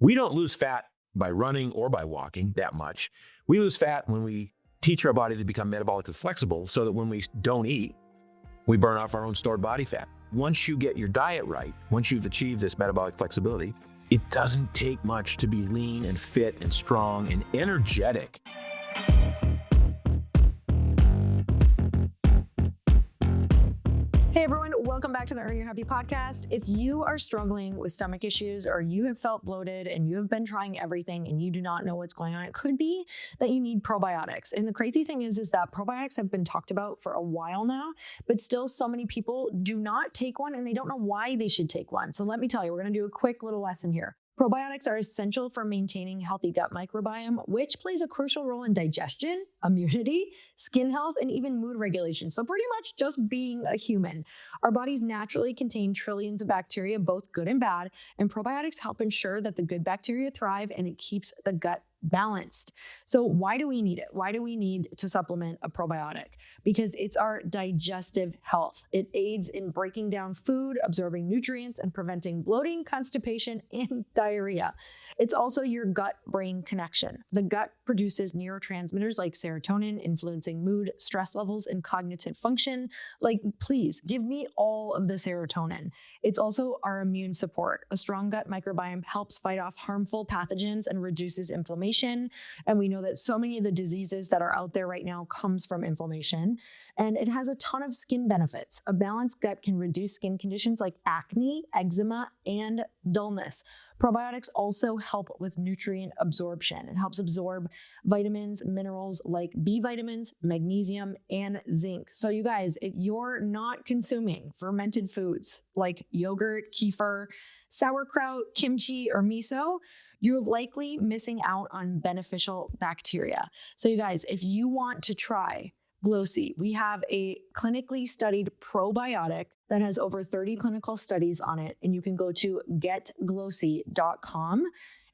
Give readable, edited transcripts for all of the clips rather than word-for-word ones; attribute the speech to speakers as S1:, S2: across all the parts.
S1: We don't lose fat by running or by walking that much. We lose fat when we teach our body to become metabolically flexible so that when we don't eat, we burn off our own stored body fat. Once you get your diet right, once you've achieved this metabolic flexibility, it doesn't take much to be lean and fit and strong and energetic.
S2: Hey everyone, welcome back to the Earn Your Happy podcast. If you are struggling with stomach issues or you have felt bloated and you have been trying everything and you do not know what's going on, it could be that you need probiotics. And the crazy thing is that probiotics have been talked about for a while now, but still so many people do not take one and they don't know why they should take one. So let me tell you, we're going to do a quick little lesson here. Probiotics are essential for maintaining healthy gut microbiome, which plays a crucial role in digestion, immunity, skin health, and even mood regulation. So pretty much just being a human. Our bodies naturally contain trillions of bacteria, both good and bad, and probiotics help ensure that the good bacteria thrive and it keeps the gut balanced. So why do we need it? Why do we need to supplement a probiotic? Because it's our digestive health. It aids in breaking down food, absorbing nutrients, and preventing bloating, constipation, and diarrhea. It's also your gut-brain connection. The gut produces neurotransmitters like serotonin, influencing mood, stress levels, and cognitive function. Like, please give me all of the serotonin. It's also our immune support. A strong gut microbiome helps fight off harmful pathogens and reduces inflammation. And we know that so many of the diseases that are out there right now comes from inflammation. And it has a ton of skin benefits. A balanced gut can reduce skin conditions like acne, eczema, and dullness. Probiotics also help with nutrient absorption. It helps absorb vitamins, minerals like B vitamins, magnesium, and zinc. So you guys, if you're not consuming fermented foods like yogurt, kefir, sauerkraut, kimchi, or miso, you're likely missing out on beneficial bacteria. So you guys, if you want to try Glossy, we have a clinically studied probiotic that has over 30 clinical studies on it. And you can go to getglossy.com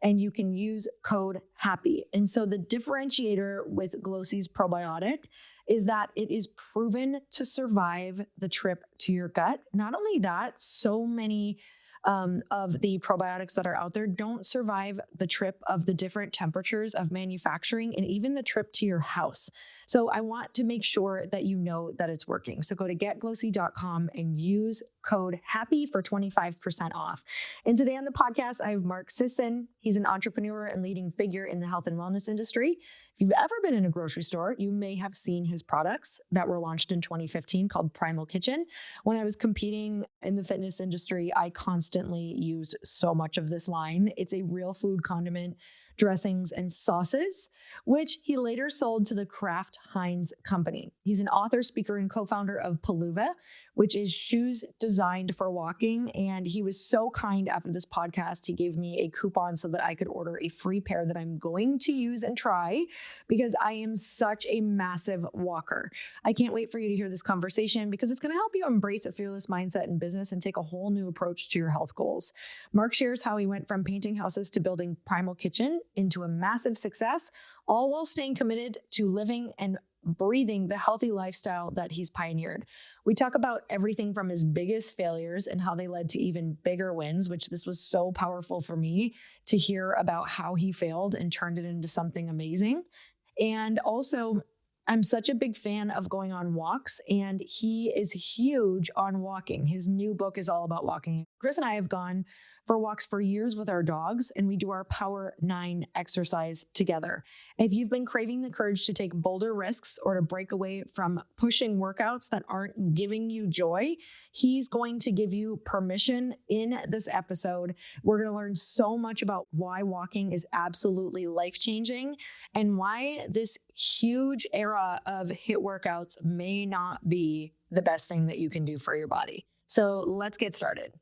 S2: and you can use code HAPPY. And so the differentiator with Glossy's probiotic is that it is proven to survive the trip to your gut. Not only that, so many of the probiotics that are out there don't survive the trip of the different temperatures of manufacturing and even the trip to your house. So I want to make sure that you know that it's working. So go to getglossy.com and use code HAPPY for 25% off. And today on the podcast, I have Mark Sisson. He's an entrepreneur and leading figure in the health and wellness industry. If you've ever been in a grocery store, you may have seen his products that were launched in 2015 called Primal Kitchen. When I was competing in the fitness industry, I constantly used so much of this line. It's a real food condiment, dressings, and sauces, which he later sold to the Kraft Heinz company. He's an author, speaker, and co-founder of Peluva, which is shoes designed for walking. And he was so kind after this podcast. He gave me a coupon so that I could order a free pair that I'm going to use and try because I am such a massive walker. I can't wait for you to hear this conversation because it's going to help you embrace a fearless mindset in business and take a whole new approach to your health goals. Mark shares how he went from painting houses to building Primal Kitchen into a massive success, all while staying committed to living and breathing the healthy lifestyle that he's pioneered. We talk about everything from his biggest failures and how they led to even bigger wins, which this was so powerful for me to hear about how he failed and turned it into something amazing. And also, I'm such a big fan of going on walks, and he is huge on walking. His new book is all about walking. Chris and I have gone for walks for years with our dogs, and we do our Power 9 exercise together. If you've been craving the courage to take bolder risks or to break away from pushing workouts that aren't giving you joy, he's going to give you permission in this episode. We're going to learn so much about why walking is absolutely life-changing and why this huge era of HIIT workouts may not be the best thing that you can do for your body. So let's get started.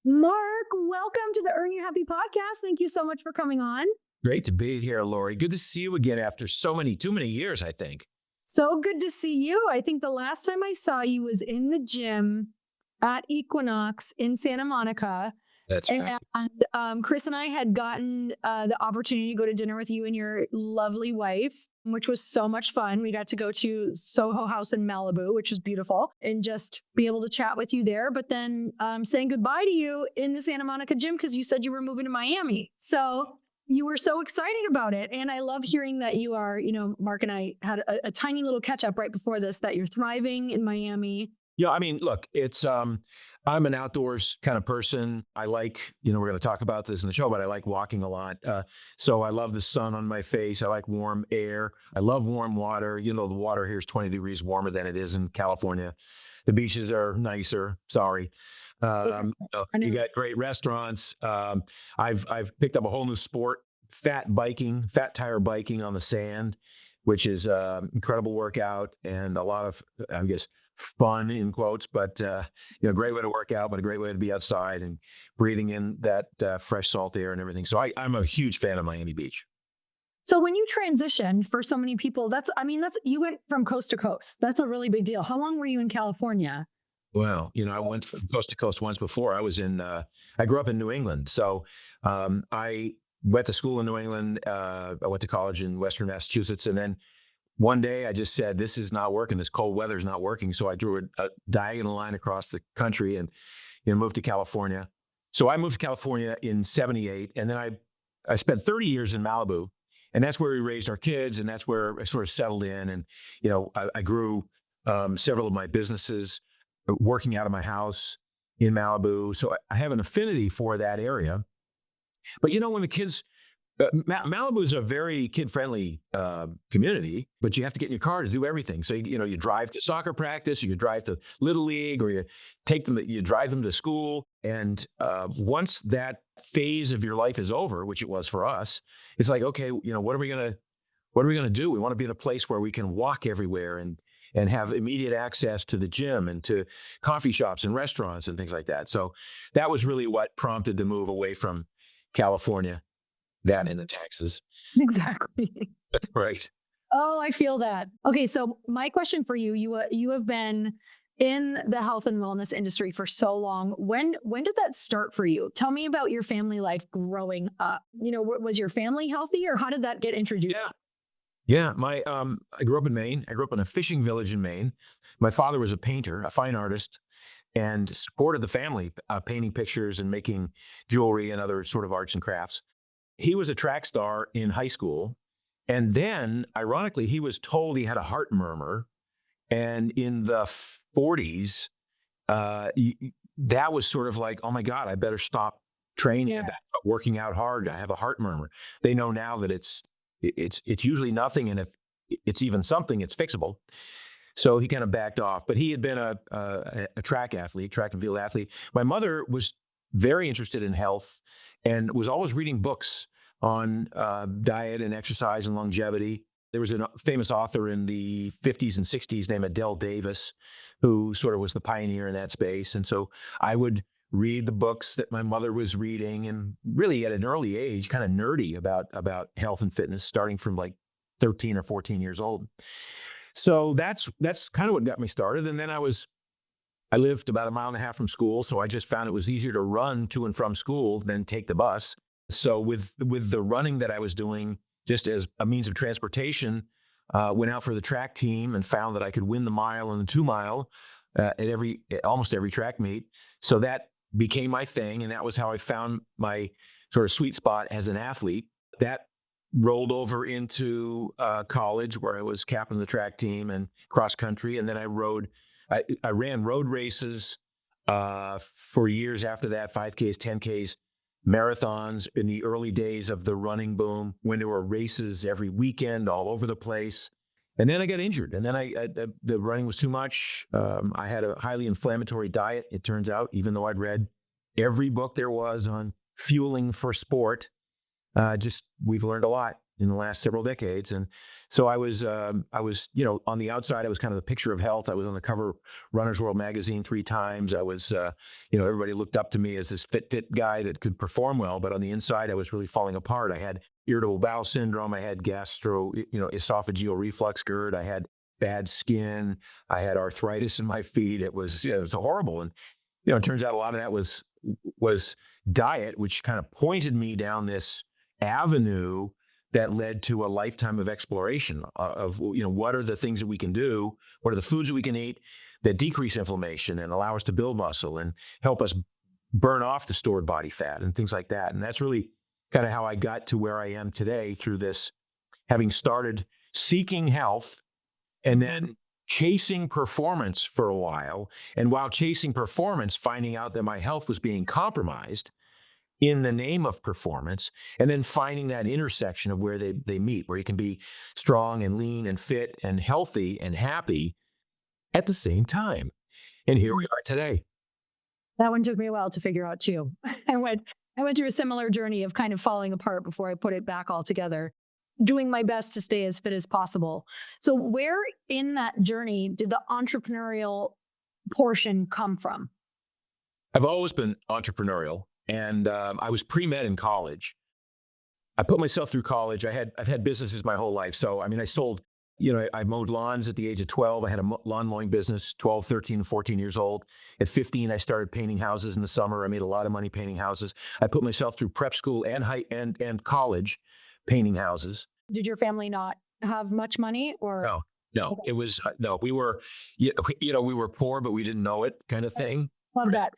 S2: Mark, welcome to the Earn Your Happy podcast. Thank you so much for coming on.
S1: Great to be here, Lori. Good to see you again after too many years, I think.
S2: So good to see you. I think the last time I saw you was in the gym at Equinox in Santa Monica.
S1: That's right.
S2: And Chris and I had gotten the opportunity to go to dinner with you and your lovely wife. which was so much fun. We got to go to Soho House in Malibu, which is beautiful, and just be able to chat with you there. But then saying goodbye to you in the Santa Monica gym because you said you were moving to Miami. So you were so excited about it. And I love hearing that you are, Mark and I had a tiny little catch up right before this, that you're thriving in Miami.
S1: Yeah, I mean, look, it's I'm an outdoors kind of person. I like, we're going to talk about this in the show, but I like walking a lot. So I love the sun on my face. I like warm air. I love warm water. The water here is 20 degrees warmer than it is in California. The beaches are nicer. Sorry. You got great restaurants. I've picked up a whole new sport, fat tire biking on the sand, which is incredible workout and a lot of, I guess, fun in quotes, but great way to work out, but a great way to be outside and breathing in that fresh salt air and everything. So I'm a huge fan of Miami Beach.
S2: So when you transitioned, for so many people, you went from coast to coast. That's a really big deal. How long were you in California?
S1: Well, I went from coast to coast once before. I grew up in New England. So I went to school in New England. I went to college in Western Massachusetts. And then one day I just said, this is not working. This cold weather is not working. So I drew a diagonal line across the country and moved to California. So I moved to California in 78. And then I spent 30 years in Malibu. And that's where we raised our kids. And that's where I sort of settled in. And, I grew several of my businesses working out of my house in Malibu. So I have an affinity for that area. But, when the kids... Malibu is a very kid-friendly community, but you have to get in your car to do everything. So you drive to soccer practice, or you drive to Little League, or you drive them to school. And once that phase of your life is over, which it was for us, it's like, okay, what are we gonna do? We want to be in a place where we can walk everywhere and have immediate access to the gym and to coffee shops and restaurants and things like that. So that was really what prompted the move away from California. That and the taxes.
S2: Exactly.
S1: Right.
S2: Oh, I feel that. Okay, so my question for you, you have been in the health and wellness industry for so long. When did that start for you? Tell me about your family life growing up. Was your family healthy, or how did that get introduced?
S1: Yeah. I grew up in Maine. I grew up in a fishing village in Maine. My father was a painter, a fine artist, and supported the family, painting pictures and making jewelry and other sort of arts and crafts. He was a track star in high school. And then, ironically, he was told he had a heart murmur. And in the 40s, that was sort of like, oh my God, I better stop training, I better stop working out hard. I have a heart murmur. They know now that it's usually nothing. And if it's even something, it's fixable. So he kind of backed off. But he had been a track and field athlete. My mother was very interested in health and was always reading books on diet and exercise and longevity. There was a famous author in the 50s and 60s named Adele Davis, who sort of was the pioneer in that space. And so I would read the books that my mother was reading, and really at an early age, kind of nerdy about health and fitness, starting from like 13 or 14 years old. So that's kind of what got me started. And then I lived about a mile and a half from school, so I just found it was easier to run to and from school than take the bus. So with the running that I was doing, just as a means of transportation, went out for the track team and found that I could win the mile and the 2 mile at almost every track meet. So that became my thing, and that was how I found my sort of sweet spot as an athlete. That rolled over into college, where I was captain of the track team and cross country, and then I ran road races for years after that, 5Ks, 10Ks, marathons in the early days of the running boom, when there were races every weekend all over the place. And then I got injured, and then the running was too much. I had a highly inflammatory diet, it turns out, even though I'd read every book there was on fueling for sport. We've learned a lot in the last several decades. And so I was, on the outside, I was kind of the picture of health. I was on the cover of Runner's World magazine 3 times. I was, everybody looked up to me as this fit guy that could perform well. But on the inside, I was really falling apart. I had irritable bowel syndrome. I had esophageal reflux GERD. I had bad skin. I had arthritis in my feet. It was horrible. And, it turns out a lot of that was diet, which kind of pointed me down this avenue that led to a lifetime of exploration of, what are the things that we can do? What are the foods that we can eat that decrease inflammation and allow us to build muscle and help us burn off the stored body fat and things like that. And that's really kind of how I got to where I am today through this, having started seeking health and then chasing performance for a while. And while chasing performance, finding out that my health was being compromised in the name of performance, and then finding that intersection of where they meet, where you can be strong and lean and fit and healthy and happy at the same time. And here we are today.
S2: That one took me a while to figure out too. I went through a similar journey of kind of falling apart before I put it back all together, doing my best to stay as fit as possible. So where in that journey did the entrepreneurial portion come from?
S1: I've always been entrepreneurial, and I was pre-med in college. I put myself through college. I've had businesses my whole life. So, I sold, I mowed lawns at the age of 12. I had a lawn mowing business, 12, 13, 14 years old. At 15, I started painting houses in the summer. I made a lot of money painting houses. I put myself through prep school and college painting houses.
S2: Did your family not have much money or?
S1: No, it was, no, we were, we were poor, but we didn't know it kind of thing.
S2: Love that.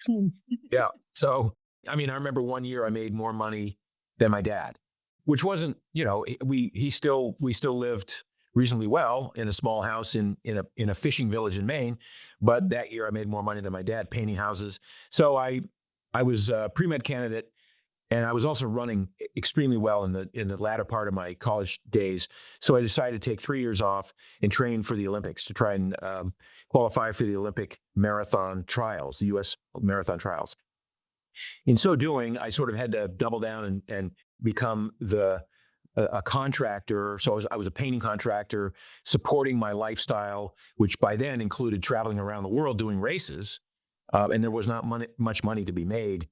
S1: Yeah. So, I remember one year I made more money than my dad, which wasn't, we still lived reasonably well in a small house in a fishing village in Maine. But that year I made more money than my dad painting houses. So I was a pre-med candidate, and I was also running extremely well in the latter part of my college days. So I decided to take 3 years off and train for the Olympics to try and qualify for the Olympic marathon trials, the U.S. marathon trials. In so doing, I sort of had to double down and become a contractor. So I was a painting contractor supporting my lifestyle, which by then included traveling around the world doing races. And there was not much money to be made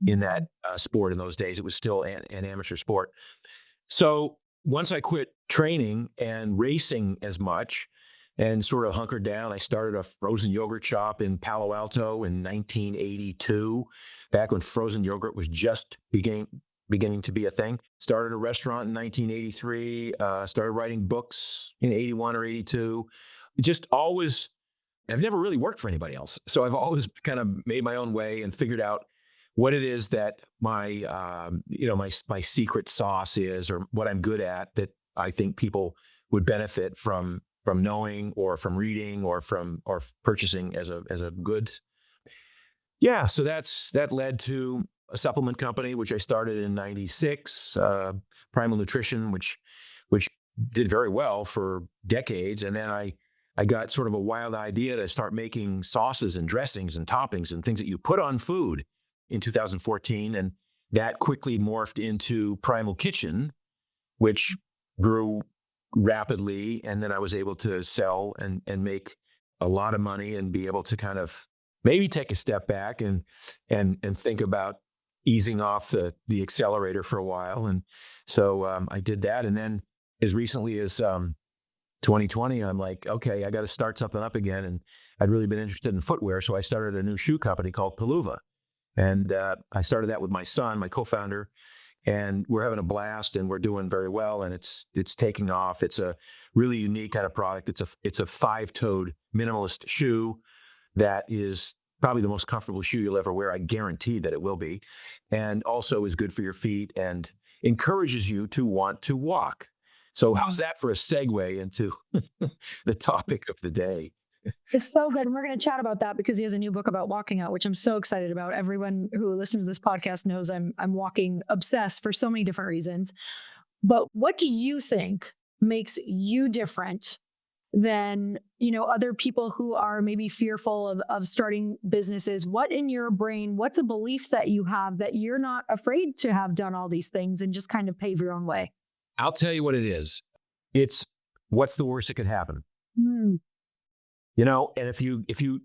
S1: in that sport in those days. It was still an amateur sport. So once I quit training and racing as much and sort of hunkered down, I started a frozen yogurt shop in Palo Alto in 1982, back when frozen yogurt was just beginning to be a thing. Started a restaurant in 1983, started writing books in 81 or 82. Just always, I've never really worked for anybody else. So I've always kind of made my own way and figured out what it is that my secret sauce is, or what I'm good at that I think people would benefit from knowing or from reading or purchasing as a good. Yeah. So that led to a supplement company, which I started in 96, Primal Nutrition, which did very well for decades. And then I got sort of a wild idea to start making sauces and dressings and toppings and things that you put on food in 2014. And that quickly morphed into Primal Kitchen, which grew rapidly. And then I was able to sell and make a lot of money and be able to kind of maybe take a step back and think about easing off the accelerator for a while. And so I did that. And then as recently as 2020, I'm like, okay, I got to start something up again. And I'd really been interested in footwear. So I started a new shoe company called Paluva. And I started that with my son, my co-founder, and we're having a blast and we're doing very well. And it's taking off. It's a really unique kind of product. It's a 5-toed minimalist shoe that is probably the most comfortable shoe you'll ever wear. I guarantee that it will be. And also is good for your feet and encourages you to want to walk. So how's that for a segue into the topic of the day?
S2: It's so good. And we're going to chat about that because he has a new book about walking out, which I'm so excited about. Everyone who listens to this podcast knows I'm walking obsessed for so many different reasons. But what do you think makes you different than, other people who are maybe fearful of starting businesses? What in your brain, what's a belief that you have that you're not afraid to have done all these things and just kind of pave your own way?
S1: I'll tell you what it is. It's what's the worst that could happen? And if you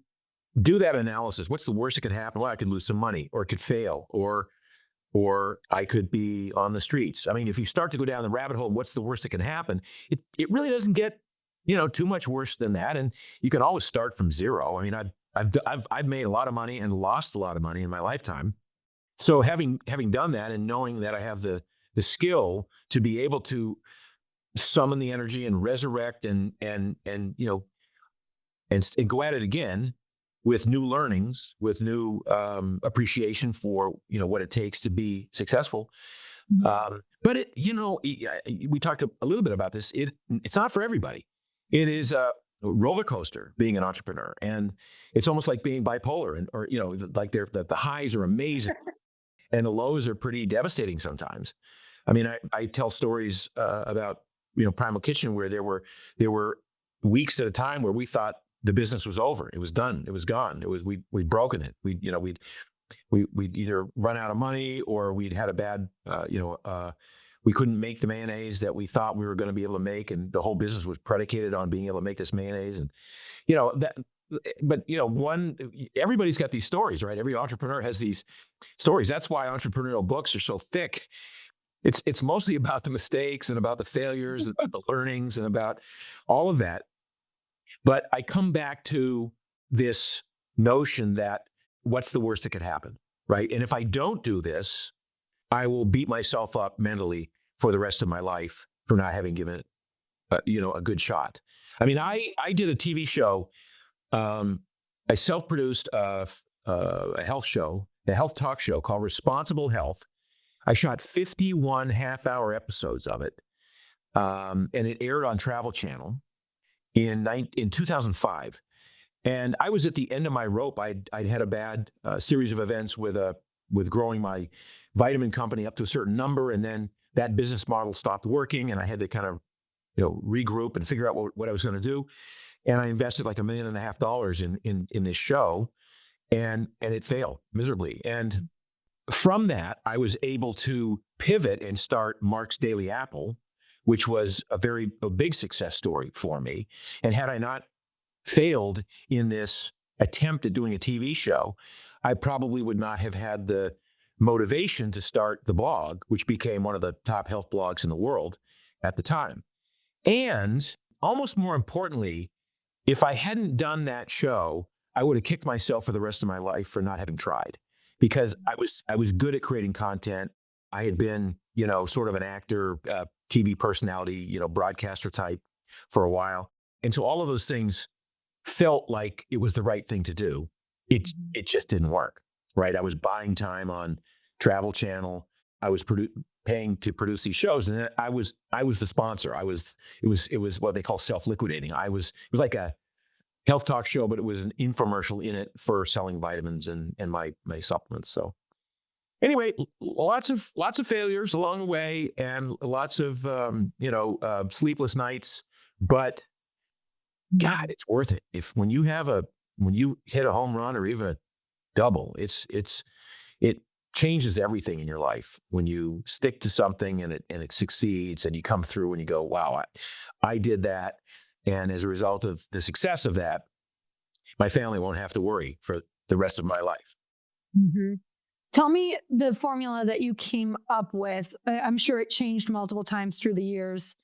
S1: do that analysis, what's the worst that could happen? Well, I could lose some money, or it could fail, or I could be on the streets. If you start to go down the rabbit hole, what's the worst that can happen? It really doesn't get, too much worse than that. And you can always start from zero. I've made a lot of money and lost a lot of money in my lifetime. So having done that and knowing that I have the the skill to be able to summon the energy and resurrect and go at it again with new learnings, with new appreciation for what it takes to be successful. But we talked a little bit about this. It's not for everybody. It is a roller coaster being an entrepreneur, and it's almost like being bipolar, or like the highs are amazing, and the lows are pretty devastating sometimes. I mean, I tell stories about Primal Kitchen where there were weeks at a time where we thought the business was over, it was done, it was gone, we'd broken it, we'd either run out of money or we'd had a bad we couldn't make the mayonnaise that we thought we were going to be able to make, and the whole business was predicated on being able to make this mayonnaise. And everybody's got these stories, right? Every entrepreneur has these stories. That's why entrepreneurial books are so thick. It's mostly about the mistakes and about the failures and about the learnings and about all of that. But I come back to this notion that what's the worst that could happen, right? And if I don't do this, I will beat myself up mentally for the rest of my life for not having given it, a good shot. I mean, I did a TV show. I self-produced a health show, a health talk show called Responsible Health. I shot 51 half-hour episodes of it, and it aired on Travel Channel in 2005. And I was at the end of my rope. I'd had a bad series of events with growing my vitamin company up to a certain number, and then that business model stopped working, and I had to kind of regroup and figure out what I was going to do. And I invested like $1.5 million in this show, and it failed miserably. And from that, I was able to pivot and start Mark's Daily Apple, which was a big success story for me. And had I not failed in this attempt at doing a TV show, I probably would not have had the motivation to start the blog, which became one of the top health blogs in the world at the time. And almost more importantly, if I hadn't done that show, I would have kicked myself for the rest of my life for not having tried, because I was good at creating content. I had been, sort of an actor, TV personality, broadcaster type for a while. And so all of those things felt like it was the right thing to do. It just didn't work, right? I was buying time on Travel Channel. I was paying to produce these shows, and then I was the sponsor. It was what they call self-liquidating. It was like a health talk show, but it was an infomercial in it for selling vitamins and my supplements. So anyway, lots of failures along the way, and lots of sleepless nights. But God, it's worth it. When you hit a home run or even a double, it changes everything in your life when you stick to something and it succeeds, and you come through and you go, wow, I did that. And as a result of the success of that, my family won't have to worry for the rest of my life.
S2: Mm-hmm. Tell me the formula that you came up with. I'm sure it changed multiple times through the years,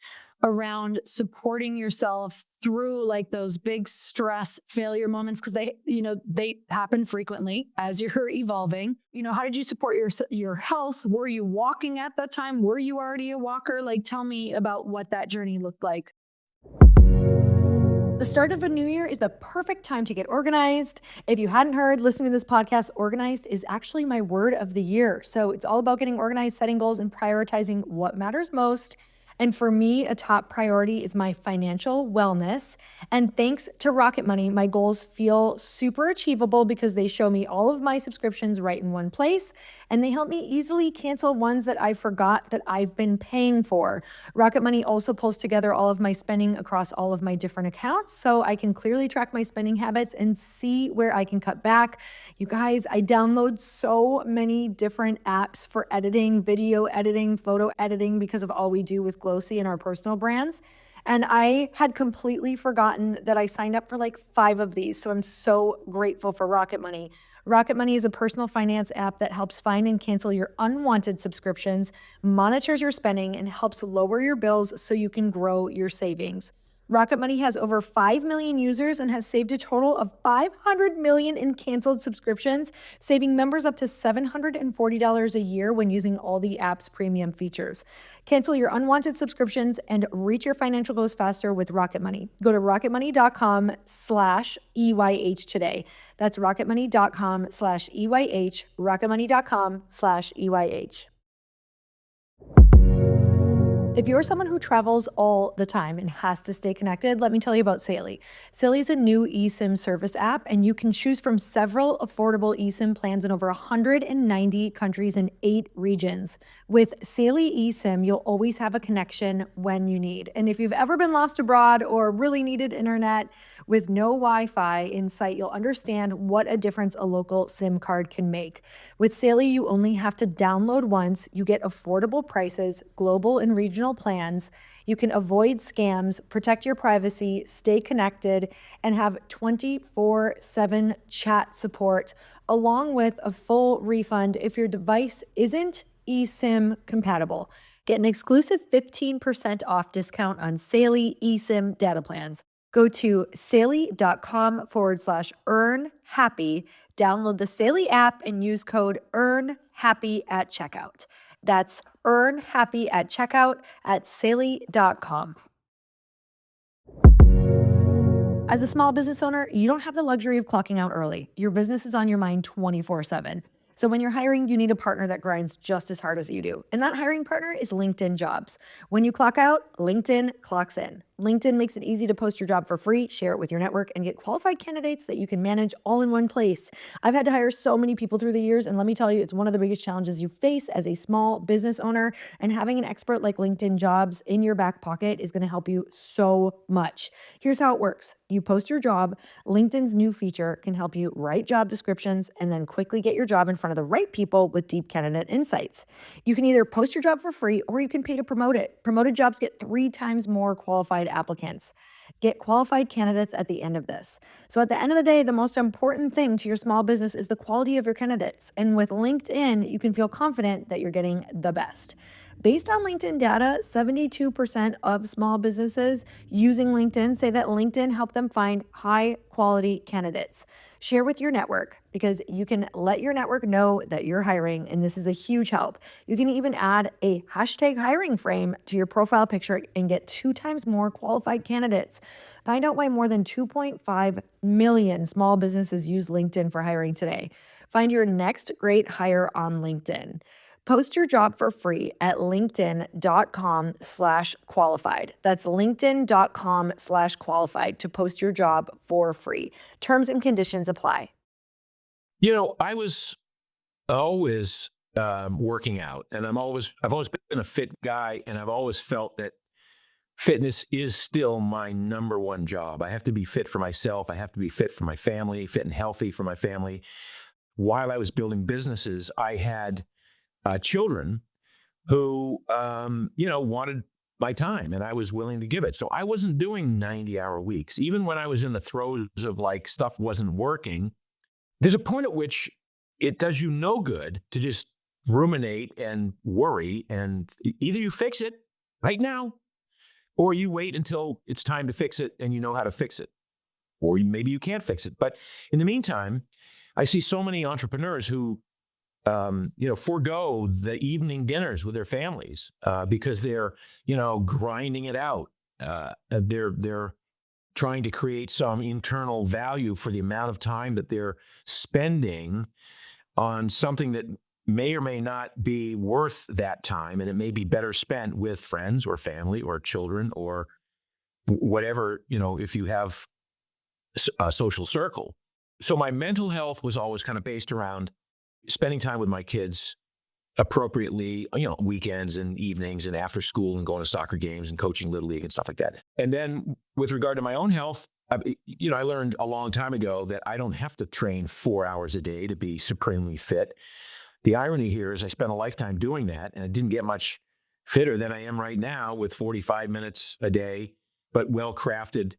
S2: around supporting yourself through like those big stress failure moments, because they happen frequently as you're evolving. How did you support your health? Were you walking at that time? Were you already a walker? Like, tell me about what that journey looked like.
S3: The start of a new year is the perfect time to get organized. If you hadn't heard, listening to this podcast, organized is actually my word of the year. So it's all about getting organized, setting goals, and prioritizing what matters most. And for me, a top priority is my financial wellness. And thanks to Rocket Money, my goals feel super achievable because they show me all of my subscriptions right in one place, and they help me easily cancel ones that I forgot that I've been paying for. Rocket Money also pulls together all of my spending across all of my different accounts, so I can clearly track my spending habits and see where I can cut back. You guys, I download so many different apps for editing, video editing, photo editing, because of all we do with Glossy and our personal brands. And I had completely forgotten that I signed up for like 5 of these. So I'm so grateful for Rocket Money. Rocket Money is a personal finance app that helps find and cancel your unwanted subscriptions, monitors your spending, and helps lower your bills so you can grow your savings. Rocket Money has over 5 million users and has saved a total of 500 million in canceled subscriptions, saving members up to $740 a year when using all the app's premium features. Cancel your unwanted subscriptions and reach your financial goals faster with Rocket Money. Go to rocketmoney.com/EYH today. That's rocketmoney.com/EYH, rocketmoney.com/EYH. If you're someone who travels all the time and has to stay connected, let me tell you about Saily. Saily is a new eSIM service app, and you can choose from several affordable eSIM plans in over 190 countries and 8 regions. With Saily eSIM, you'll always have a connection when you need. And if you've ever been lost abroad or really needed internet with no Wi-Fi in sight, you'll understand what a difference a local SIM card can make. With Saily, you only have to download once. You get affordable prices, global and regional plans. You can avoid scams, protect your privacy, stay connected, and have 24/7 chat support, along with a full refund if your device isn't eSIM compatible. Get an exclusive 15% off discount on Saily eSIM data plans. Go to saily.com/earnhappy. Download the Saily app and use code EARNHAPPY at checkout. That's EARNHAPPY at checkout at saily.com. As a small business owner, you don't have the luxury of clocking out early. Your business is on your mind 24/7. So when you're hiring, you need a partner that grinds just as hard as you do. And that hiring partner is LinkedIn Jobs. When you clock out, LinkedIn clocks in. LinkedIn makes it easy to post your job for free, share it with your network, and get qualified candidates that you can manage all in one place. I've had to hire so many people through the years, and let me tell you, it's one of the biggest challenges you face as a small business owner, and having an expert like LinkedIn Jobs in your back pocket is gonna help you so much. Here's how it works. You post your job, LinkedIn's new feature can help you write job descriptions and then quickly get your job in front of the right people with deep candidate insights. You can either post your job for free or you can pay to promote it. Promoted jobs get 3 times more qualified applicants. Get qualified candidates at the end of this. So at the end of the day, the most important thing to your small business is the quality of your candidates. And with LinkedIn, you can feel confident that you're getting the best. Based on LinkedIn data, 72% of small businesses using LinkedIn say that LinkedIn helped them find high quality candidates. Share with your network because you can let your network know that you're hiring, and this is a huge help. You can even add a hashtag hiring frame to your profile picture and get 2 times more qualified candidates. Find out why more than 2.5 million small businesses use LinkedIn for hiring today. Find your next great hire on LinkedIn. Post your job for free at linkedin.com/qualified. That's linkedin.com/qualified to post your job for free. Terms and conditions apply.
S1: You know, I was always working out, and I've always been a fit guy, and I've always felt that fitness is still my number one job. I have to be fit for myself. I have to be fit for my family, fit and healthy for my family. While I was building businesses, I had children who, wanted my time, and I was willing to give it. So I wasn't doing 90-hour weeks. Even when I was in the throes of like stuff wasn't working, there's a point at which it does you no good to just ruminate and worry. And either you fix it right now, or you wait until it's time to fix it and you know how to fix it. Or maybe you can't fix it. But in the meantime, I see so many entrepreneurs who forego the evening dinners with their families because they're, grinding it out. They're trying to create some internal value for the amount of time that they're spending on something that may or may not be worth that time, and it may be better spent with friends or family or children or whatever, if you have a social circle. So my mental health was always kind of based around spending time with my kids appropriately, weekends and evenings and after school and going to soccer games and coaching Little League and stuff like that. And then with regard to my own health, I learned a long time ago that I don't have to train 4 hours a day to be supremely fit. The irony here is I spent a lifetime doing that, and I didn't get much fitter than I am right now with 45 minutes a day, but well-crafted,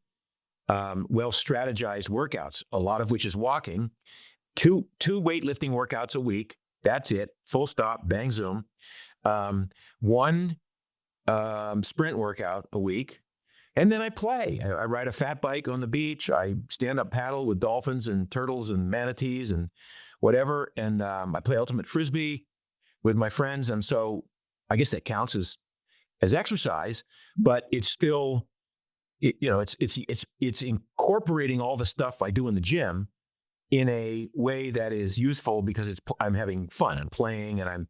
S1: well-strategized workouts, a lot of which is walking. Two weightlifting workouts a week. That's it. Full stop. Bang zoom. One sprint workout a week, And then I play. I ride a fat bike on the beach. I stand up paddle with dolphins and turtles and manatees and whatever. And I play ultimate frisbee with my friends. And so I guess that counts as exercise, but it's still, it's incorporating all the stuff I do in the gym in a way that is useful because I'm having fun and playing, and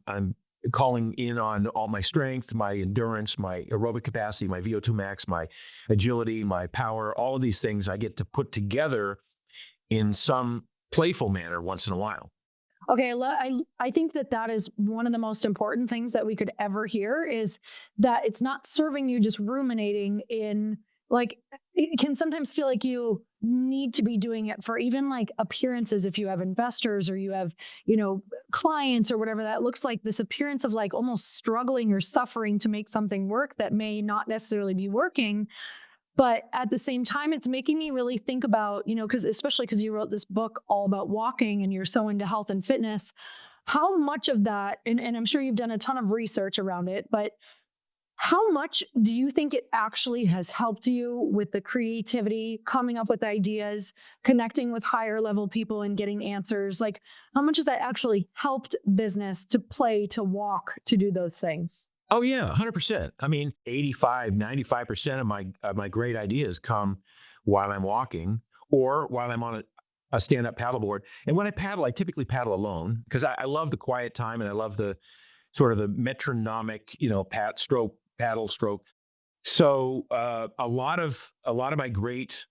S1: I'm calling in on all my strength, my endurance, my aerobic capacity, my VO2 max, my agility, my power, all of these things I get to put together in some playful manner once in a while.
S2: Okay, I think that is one of the most important things that we could ever hear, is that it's not serving you just ruminating in, like, it can sometimes feel like you need to be doing it for even like appearances. If you have investors or you have, clients or whatever, that looks like this appearance of like almost struggling or suffering to make something work that may not necessarily be working. But at the same time, it's making me really think about, especially because you wrote this book all about walking and you're so into health and fitness, how much of that, and I'm sure you've done a ton of research around it, but how much do you think it actually has helped you with the creativity, coming up with ideas, connecting with higher level people and getting answers? Like, how much has that actually helped business to play, to walk, to do those things?
S1: Oh yeah, 100%. I mean, 95% of my great ideas come while I'm walking or while I'm on a stand-up paddleboard. And when I paddle, I typically paddle alone because I love the quiet time and I love the sort of the metronomic, paddle stroke. So a lot of my great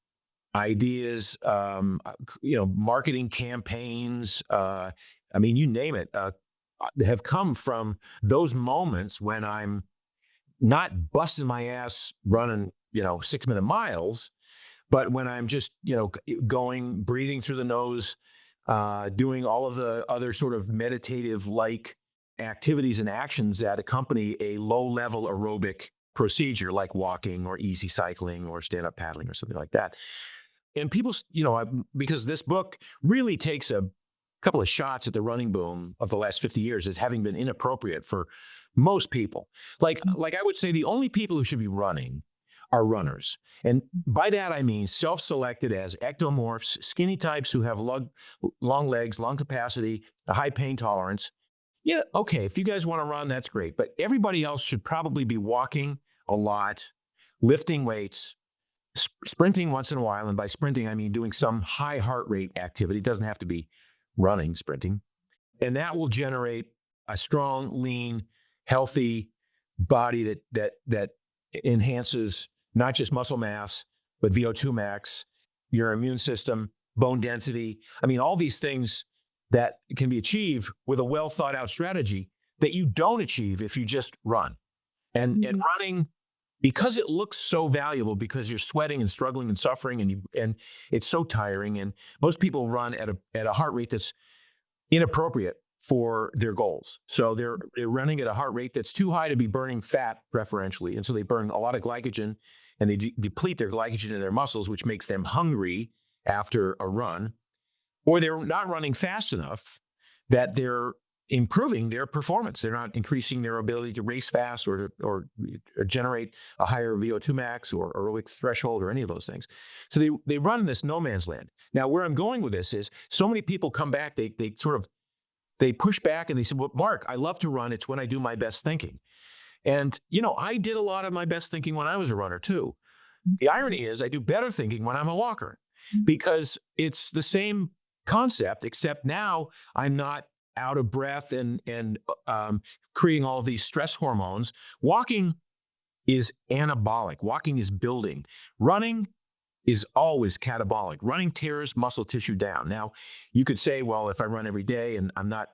S1: ideas, marketing campaigns, you name it, have come from those moments when I'm not busting my ass running, 6-minute miles, but when I'm just, going, breathing through the nose, doing all of the other sort of meditative like activities and actions that accompany a low-level aerobic procedure like walking or easy cycling or stand-up paddling or something like that. And people, because this book really takes a couple of shots at the running boom of the last 50 years as having been inappropriate for most people. Like I would say the only people who should be running are runners. And by that, I mean self-selected as ectomorphs, skinny types who have long legs, lung capacity, a high pain tolerance. Yeah, okay, if you guys want to run, that's great. But everybody else should probably be walking a lot, lifting weights, sprinting once in a while. And by sprinting, I mean doing some high heart rate activity. It doesn't have to be running, sprinting. And that will generate a strong, lean, healthy body that enhances not just muscle mass, but VO2 max, your immune system, bone density. I mean, all these things that can be achieved with a well thought out strategy that you don't achieve if you just run. And running, because it looks so valuable, because you're sweating and struggling and suffering and it's so tiring. And most people run at a heart rate that's inappropriate for their goals. So they're running at a heart rate that's too high to be burning fat preferentially. And so they burn a lot of glycogen and they deplete their glycogen in their muscles, which makes them hungry after a run. Or they're not running fast enough that they're improving their performance. They're not increasing their ability to race fast or generate a higher VO2 max or aerobic threshold or any of those things. So they run in this no man's land. Now, where I'm going with this is so many people come back, they push back and they say, well, Mark, I love to run. It's when I do my best thinking. And, I did a lot of my best thinking when I was a runner too. The irony is I do better thinking when I'm a walker because it's the same concept, except now I'm not out of breath and creating all of these stress hormones. Walking is anabolic. Walking is building. Running is always catabolic. Running tears muscle tissue down. Now, you could say, well, if I run every day and I'm not,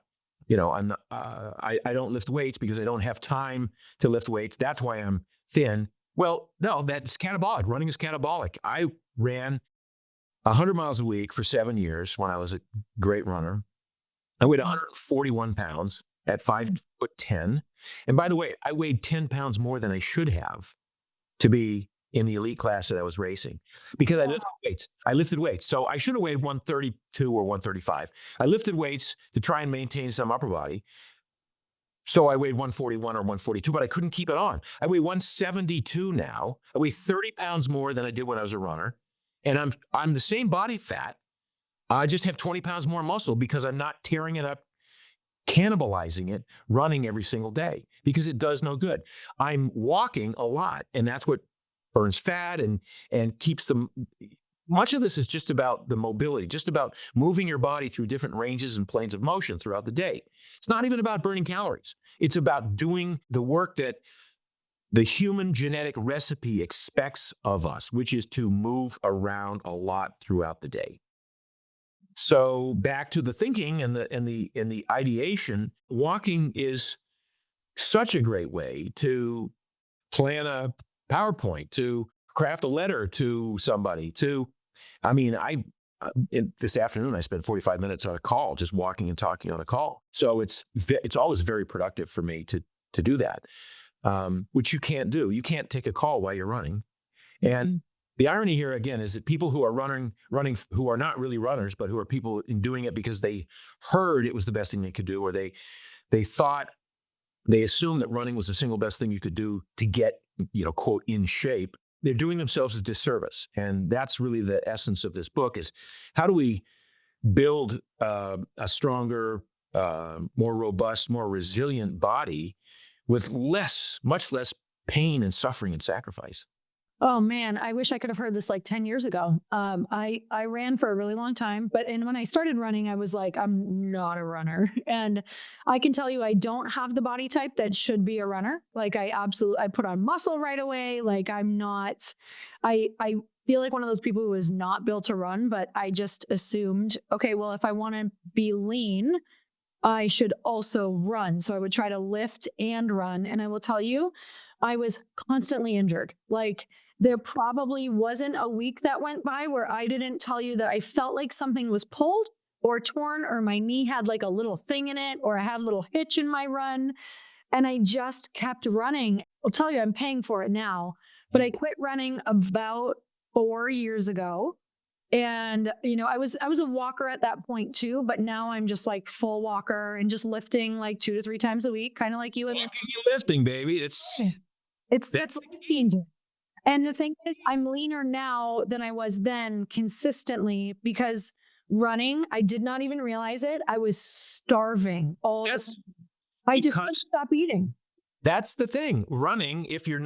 S1: I don't lift weights because I don't have time to lift weights, that's why I'm thin. Well, no, that's catabolic. Running is catabolic. I ran 100 miles a week for 7 years when I was a great runner. I weighed 141 pounds at 5'10". And by the way, I weighed 10 pounds more than I should have to be in the elite class that I was racing because I lifted weights. So I should have weighed 132 or 135. I lifted weights to try and maintain some upper body. So I weighed 141 or 142, but I couldn't keep it on. I weigh 172 now. I weigh 30 pounds more than I did when I was a runner. And I'm the same body fat. I just have 20 pounds more muscle because I'm not tearing it up, cannibalizing it, running every single day because it does no good. I'm walking a lot, and that's what burns fat and keeps them. Much of this is just about the mobility, just about moving your body through different ranges and planes of motion throughout the day. It's not even about burning calories. It's about doing the work that the human genetic recipe expects of us, which is to move around a lot throughout the day. So back to the thinking and the ideation, walking is such a great way to plan a PowerPoint, to craft a letter to somebody, this afternoon I spent 45 minutes on a call, just walking and talking on a call. So it's always very productive for me to do that, which you can't do. You can't take a call while you're running. And the irony here again is that people who are running who are not really runners, but who are people in doing it because they heard it was the best thing they could do, or they assumed that running was the single best thing you could do to get, quote, in shape. They're doing themselves a disservice. And that's really the essence of this book is how do we build a stronger, more robust, more resilient body with much less pain and suffering and sacrifice.
S2: Oh man, I wish I could have heard this like 10 years ago. I ran for a really long time, and when I started running, I was like, I'm not a runner. And I can tell you, I don't have the body type that should be a runner. Like I put on muscle right away. Like I feel like one of those people who is not built to run, but I just assumed, okay, well, if I want to be lean, I should also run. So I would try to lift and run. And I will tell you, I was constantly injured. Like there probably wasn't a week that went by where I didn't tell you that I felt like something was pulled or torn, or my knee had like a little thing in it, or I had a little hitch in my run. And I just kept running. I'll tell you, I'm paying for it now, but I quit running about 4 years ago. And, I was a walker at that point too, but now I'm just like full walker and just lifting like 2 to 3 times a week, kind of like you. And
S1: Lifting, baby.
S2: that's changing. And the thing is, I'm leaner now than I was then consistently because running, I did not even realize it. I was starving all the time. I just couldn't stop eating.
S1: That's the thing. Running, if you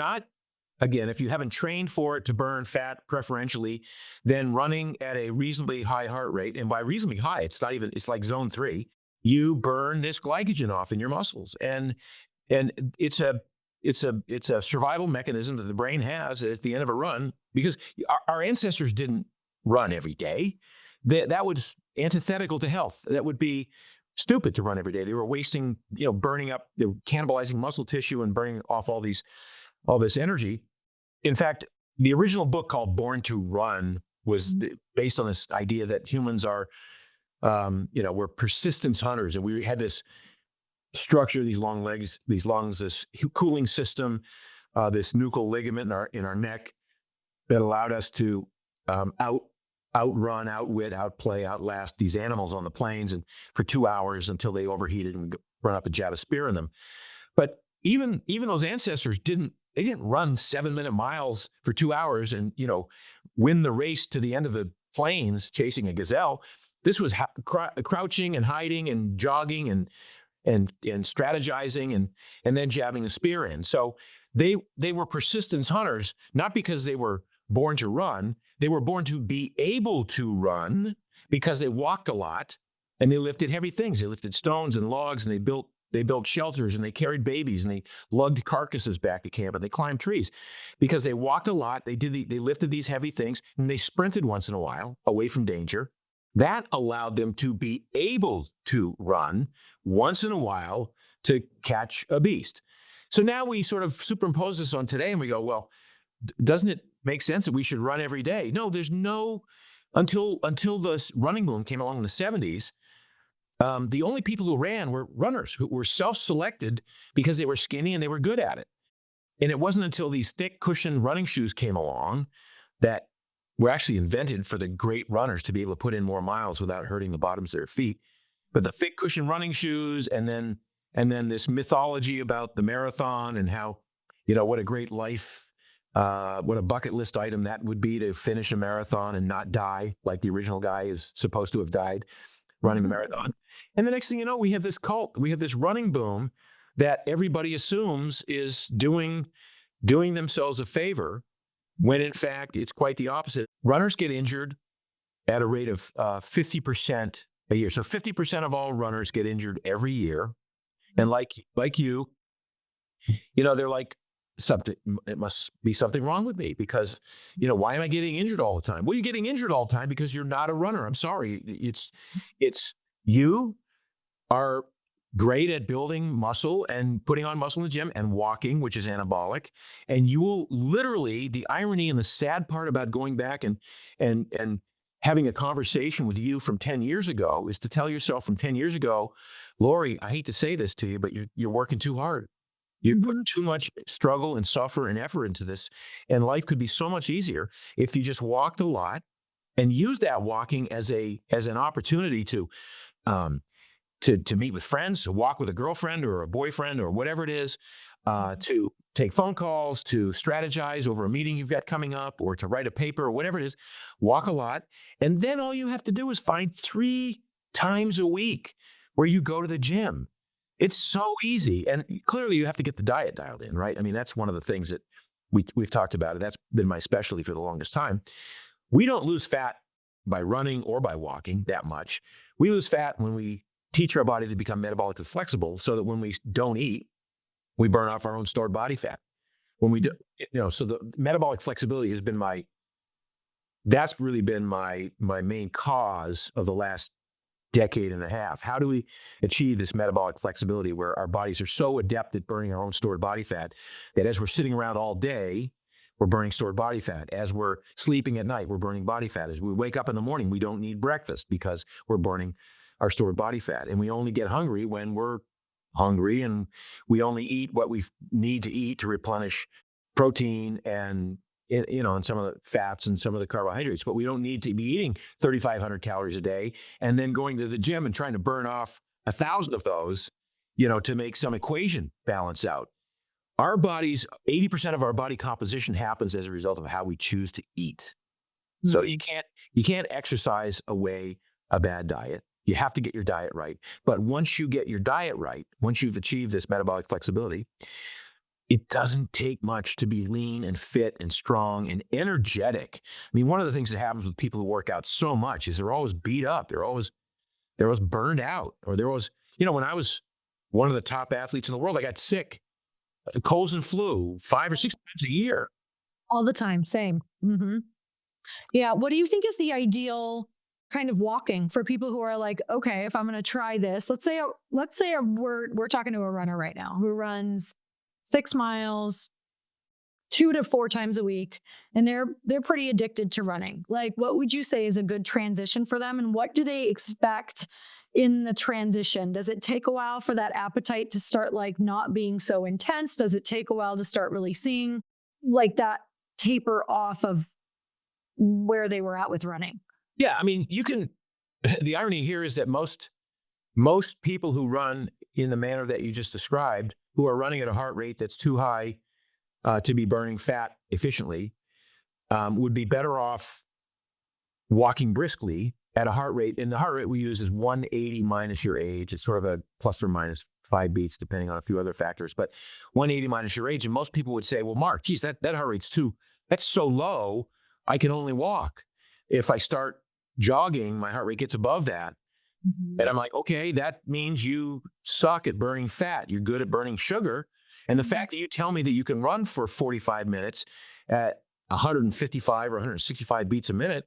S1: haven't trained for it to burn fat preferentially, then running at a reasonably high heart rate, and by reasonably high, it's like zone 3, you burn this glycogen off in your muscles. And it's a survival mechanism that the brain has at the end of a run, because our ancestors didn't run every day. That was antithetical to health. That would be stupid to run every day. They were wasting, burning up, they were cannibalizing muscle tissue and burning off all this energy. In fact, the original book called Born to Run was based on this idea that humans are, we're persistence hunters, and we had this structure, these long legs, these lungs, this cooling system, this nuchal ligament in our neck that allowed us to outrun, outwit, outplay, outlast these animals on the plains and for 2 hours until they overheated and run up and jab a spear in them. But even those ancestors didn't run 7-minute miles for 2 hours and win the race to the end of the plains chasing a gazelle. This was crouching and hiding and jogging and strategizing and then jabbing a spear in. So they were persistence hunters, not because they were born to run. They were born to be able to run because they walked a lot and they lifted heavy things. They lifted stones and logs, and they built shelters, and they carried babies, and they lugged carcasses back to camp, and they climbed trees because they walked a lot. They lifted these heavy things, and they sprinted once in a while away from danger. That allowed them to be able to run once in a while to catch a beast. So now we sort of superimpose this on today, and we go, well, doesn't it make sense that we should run every day? No, there's no, until the running boom came along in the 70s, the only people who ran were runners who were self-selected because they were skinny and they were good at it. And it wasn't until these thick cushion running shoes came along that were actually invented for the great runners to be able to put in more miles without hurting the bottoms of their feet. But the thick cushion running shoes and then And then this mythology about the marathon and how, what a great life, what a bucket list item that would be to finish a marathon and not die like the original guy is supposed to have died running the marathon. And the next thing you know, we have this cult, we have this running boom that everybody assumes is doing themselves a favor, when in fact it's quite the opposite. Runners get injured at a rate of 50% a year. So 50% of all runners get injured every year. And like you, they're like, it must be something wrong with me because, why am I getting injured all the time? Well, you're getting injured all the time because you're not a runner. I'm sorry. It's you are great at building muscle and putting on muscle in the gym and walking, which is anabolic. And you will literally, the irony and the sad part about going back and having a conversation with you from 10 years ago is to tell yourself from 10 years ago, Lori, I hate to say this to you, but you're working too hard. You're putting too much struggle and suffer and effort into this. And life could be so much easier if you just walked a lot and used that walking as an opportunity to meet with friends, to walk with a girlfriend or a boyfriend or whatever it is, to take phone calls, to strategize over a meeting you've got coming up, or to write a paper or whatever it is. Walk a lot. And then all you have to do is find 3 times a week where you go to the gym. It's so easy. And clearly you have to get the diet dialed in, right? I mean, that's one of the things that we've talked about. That's been my specialty for the longest time. We don't lose fat by running or by walking that much. We lose fat when we teach our body to become metabolically flexible so that when we don't eat, we burn off our own stored body fat. When we do, so the metabolic flexibility has been that's really been my main cause of the last decade and a half. How do we achieve this metabolic flexibility where our bodies are so adept at burning our own stored body fat that as we're sitting around all day, we're burning stored body fat. As we're sleeping at night, we're burning body fat. As we wake up in the morning, we don't need breakfast because we're burning our stored body fat. And we only get hungry when we're hungry, and we only eat what we need to eat to replenish protein and some of the fats and some of the carbohydrates. But we don't need to be eating 3,500 calories a day and then going to the gym and trying to burn off 1,000 of those, to make some equation balance out. Our bodies, 80% of our body composition happens as a result of how we choose to eat. So you can't exercise away a bad diet. You have to get your diet right. But once you get your diet right, once you've achieved this metabolic flexibility, it doesn't take much to be lean and fit and strong and energetic. I mean, one of the things that happens with people who work out so much is they're always beat up. They're always burned out. Or they're always, when I was one of the top athletes in the world, I got sick, colds and flu 5 or 6 times a year.
S2: All the time. Same. Mm-hmm. Yeah. What do you think is the ideal kind of walking for people who are like, okay, if I'm going to try this, let's say we're talking to a runner right now who runs 6 miles 2 to 4 times a week, and they're pretty addicted to running. Like, what would you say is a good transition for them, and what do they expect in the transition? Does it take a while for that appetite to start like not being so intense? Does it take a while to start really seeing like that taper off of where they were at with running?
S1: Yeah, I mean, the irony here is that most people who run in the manner that you just described, who are running at a heart rate that's too high to be burning fat efficiently, would be better off walking briskly at a heart rate. And the heart rate we use is 180 minus your age. It's sort of a plus or minus 5 beats, depending on a few other factors. But 180 minus your age. And most people would say, well, Mark, geez, that heart rate's that's so low, I can only walk. If I start jogging, my heart rate gets above that. Mm-hmm. And I'm like, okay, that means you suck at burning fat. You're good at burning sugar. And the fact that you tell me that you can run for 45 minutes at 155 or 165 beats a minute,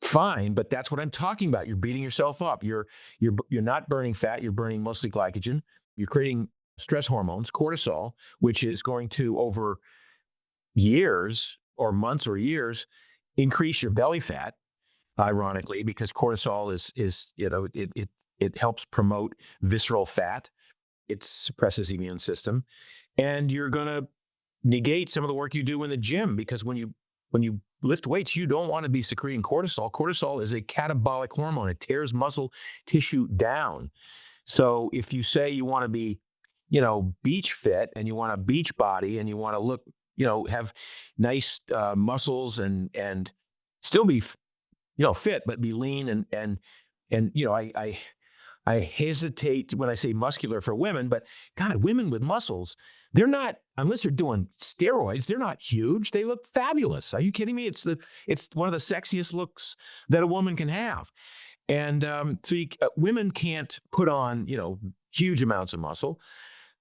S1: fine, but that's what I'm talking about. You're beating yourself up. You're not burning fat. You're burning mostly glycogen. You're creating stress hormones, cortisol, which is going to, over years or months or years, increase your belly fat. Ironically, because cortisol is it helps promote visceral fat. It suppresses the immune system, and you're going to negate some of the work you do in the gym, because when you lift weights, you don't want to be secreting cortisol. Cortisol is a catabolic hormone. It tears muscle tissue down. So if you say you want to be, beach fit and you want a beach body and you want to look, have nice muscles and still be, fit, but be lean and I hesitate when I say muscular for women, but God, women with muscles, they're not, unless they're doing steroids, they're not huge. They look fabulous. Are you kidding me? It's one of the sexiest looks that a woman can have. And women can't put on, huge amounts of muscle.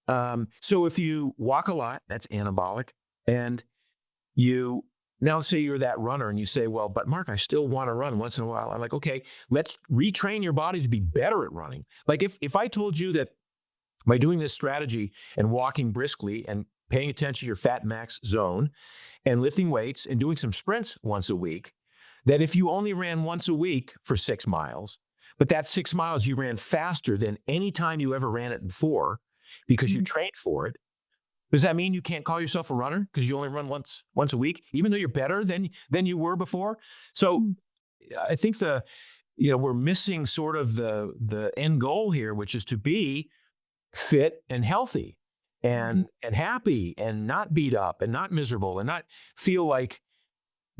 S1: So if you walk a lot, that's anabolic. And you now say you're that runner and you say, well, but Mark, I still want to run once in a while. I'm like, okay, let's retrain your body to be better at running. Like if I told you that by doing this strategy and walking briskly and paying attention to your fat max zone and lifting weights and doing some sprints once a week, that if you only ran once a week for 6 miles, but that 6 miles you ran faster than any time you ever ran it before because you trained for it, does that mean you can't call yourself a runner because you only run once a week, even though you're better than you were before? So I think we're missing sort of the end goal here, which is to be fit and healthy and happy and not beat up and not miserable and not feel like